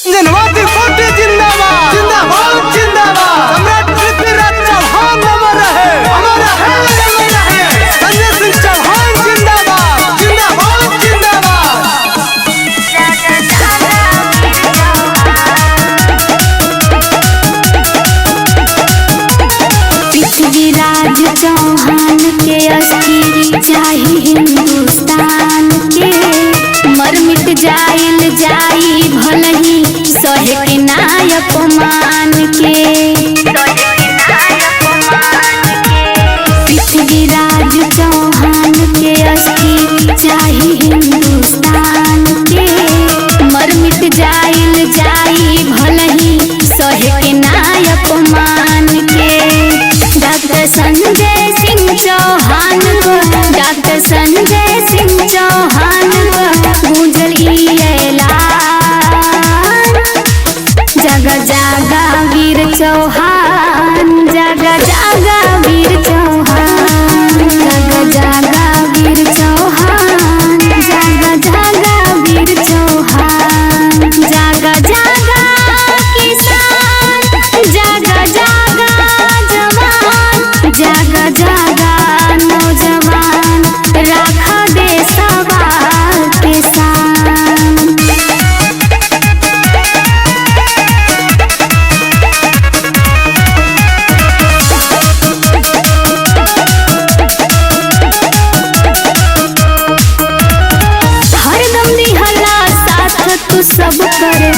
जनवादी पार्टी जिंदाबाद जिंदाबाद जिंदाबाद। सम्राट पृथ्वीराज चौहान अमर रहे अमर रहे अमर रहे। संजय सिंह चौहान जिंदाबाद जिंदाबाद जिंदाबाद। पृथ्वीराज चौहान के अस्थिर चाही हिंदुस्तान के। मर मिट जाइल जाई भलही सहे के नाय अपमान के। पृथ्वीराज चौहान के अस्थिर चाही हिंदुस्तान के। मर मिट जाइल जाई भलही सहे के नाय अपमान के। डॉक्टर संजय सिंह चौहान को डॉक्टर संजय सिंह चौहान को गूंजल ई ऐलान। जग जागा वीर चौहान जग जागा वीर चौहान जग जागा वीर चौहान जग जागा वीर चौहान। जागा जागा किसान जागा जागा जवान जागा जागा नौजवान राखा देशवा के शान। हरदम दिहला साथ तू सब करे